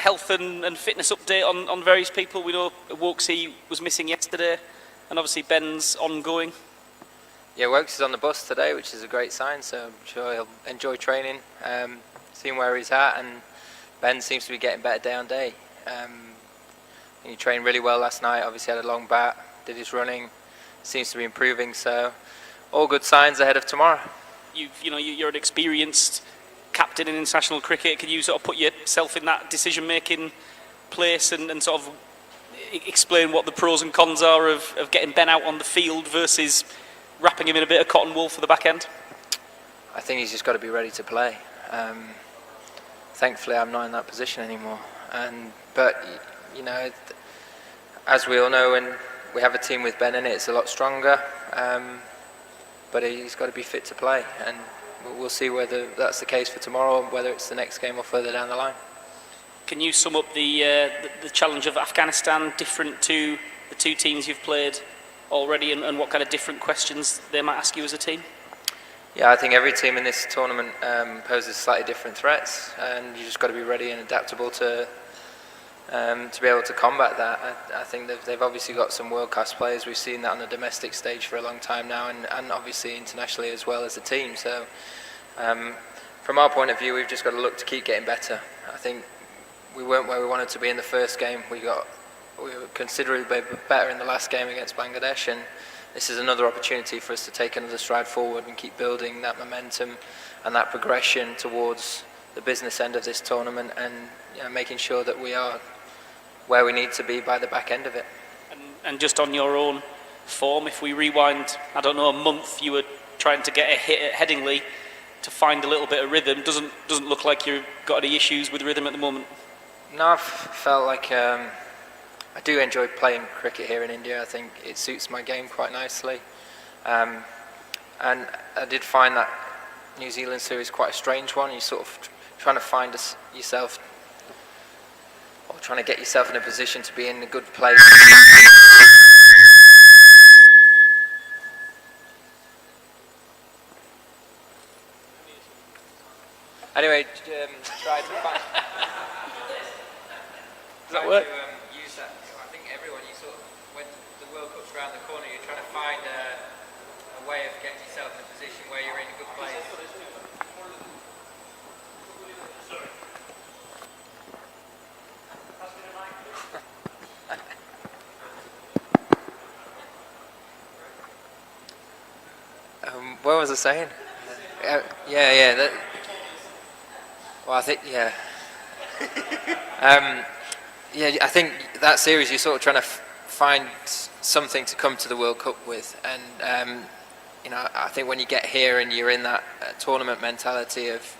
health and fitness update on various people? We know Wokesy was missing yesterday, and obviously Ben's ongoing. Yeah, Wokes is on the bus today, which is a great sign, so I'm sure he'll enjoy training, seeing where he's at, and Ben seems to be getting better day on day. He trained really well last night, obviously had a long bat, did his running, seems to be improving, so all good signs ahead of tomorrow. You're an experienced captain in international cricket. Can you sort of put yourself in that decision-making place and sort of explain what the pros and cons are of getting Ben out on the field versus wrapping him in a bit of cotton wool for the back end? I think he's just got to be ready to play. Thankfully, I'm not in that position anymore. But as we all know, when we have a team with Ben in it, it's a lot stronger. But he's got to be fit to play, and we'll see whether that's the case for tomorrow, or whether it's the next game or further down the line. Can you sum up the challenge of Afghanistan different to the two teams you've played already, and what kind of different questions they might ask you as a team? Yeah, I think every team in this tournament poses slightly different threats, and you just got to be ready and adaptable to be able to combat that. I think they've obviously got some world-class players. We've seen that on the domestic stage for a long time now, and obviously internationally as well as a team. So from our point of view, we've just got to look to keep getting better. I think we weren't where we wanted to be in the first game. We were considerably better in the last game against Bangladesh, and this is another opportunity for us to take another stride forward and keep building that momentum and that progression towards the business end of this tournament, and making sure that we are where we need to be by the back end of it. And just on your own form, if we rewind, I don't know, a month, you were trying to get a hit at Headingley to find a little bit of rhythm. Doesn't look like you've got any issues with rhythm at the moment. No, I've felt like I do enjoy playing cricket here in India. I think it suits my game quite nicely. And I did find that New Zealand series quite a strange one. You sort of trying to find yourself, or trying to get yourself in a position to be in a good place. Anyway, try to find. Does that work? Use that. I think everyone, you sort of, when the World Cup's around the corner, you're trying to find a way of getting yourself in a position where you're in a good place. What was I saying? Yeah. Well, I think, yeah. I think that series you're sort of trying to find something to come to the World Cup with, and I think when you get here and you're in that tournament mentality of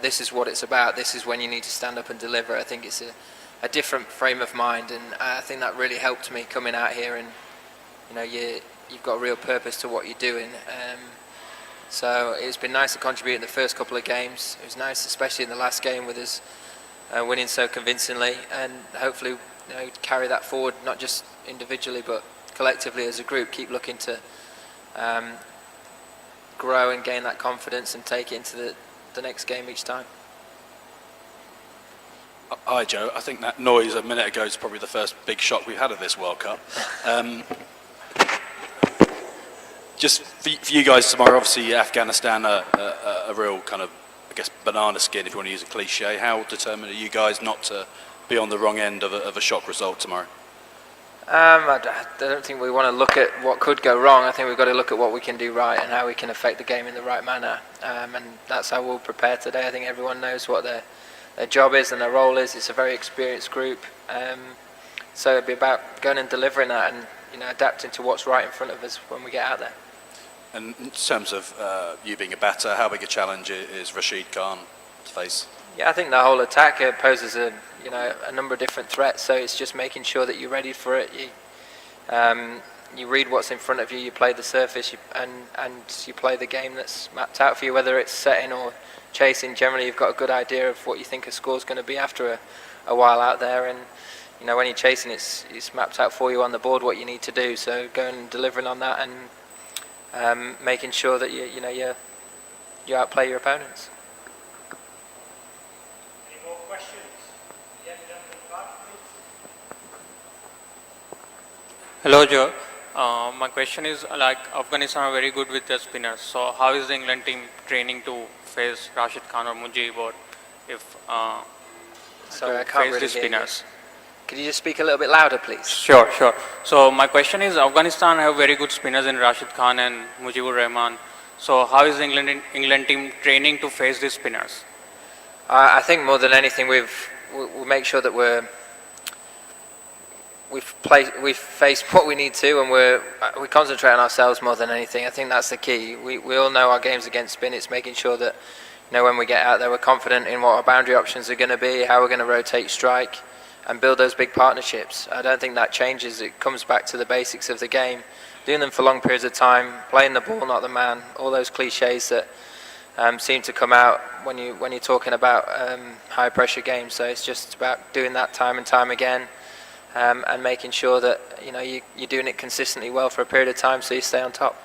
this is what it's about, this is when you need to stand up and deliver. I think it's a different frame of mind, and I think that really helped me coming out here, and you've got a real purpose to what you're doing. So it's been nice to contribute in the first couple of games. It was nice, especially in the last game, with us winning so convincingly, and hopefully carry that forward, not just individually but collectively as a group. Keep looking to grow and gain that confidence and take it into the next game each time. Hi Joe, I think that noise a minute ago is probably the first big shock we've had of this World Cup. Just for you guys tomorrow, obviously Afghanistan are a real kind of, I guess, banana skin, if you want to use a cliche. How determined are you guys not to be on the wrong end of a shock result tomorrow? I don't think we want to look at what could go wrong. I think we've got to look at what we can do right and how we can affect the game in the right manner. And that's how we'll prepare today. I think everyone knows what their job is and their role is. It's a very experienced group. So it'll be about going and delivering that, and adapting to what's right in front of us when we get out there. And in terms of you being a batter, how big a challenge is Rashid Khan to face? Yeah, I think the whole attack poses a number of different threats. So it's just making sure that you're ready for it. You read what's in front of you. You play the surface, and you play the game that's mapped out for you. Whether it's setting or chasing, generally you've got a good idea of what you think a score's going to be after a while out there. And when you're chasing, it's mapped out for you on the board what you need to do. So going and delivering on that, and making sure that you outplay your opponents. Any more questions? Yeah, Hello, Joe. My question is like Afghanistan are very good with their spinners. So how is the England team training to face Rashid Khan or Mujib, or if Sorry, I to can't face really the hear you. spinners? Could you just speak a little bit louder, please? Sure, sure. So my question is, Afghanistan have very good spinners in Rashid Khan and Mujibur Rahman. So how is the England team training to face these spinners? I think more than anything, we'll make sure that we've faced what we need to, and we concentrate on ourselves more than anything. I think that's the key. We all know our games against spin. It's making sure that when we get out there, we're confident in what our boundary options are going to be, how we're going to rotate strike, and build those big partnerships. I don't think that changes. It comes back to the basics of the game, doing them for long periods of time, playing the ball, not the man. All those cliches that seem to come out when you're talking about high pressure games. So it's just about doing that time and time again, and making sure that you're doing it consistently well for a period of time, so you stay on top.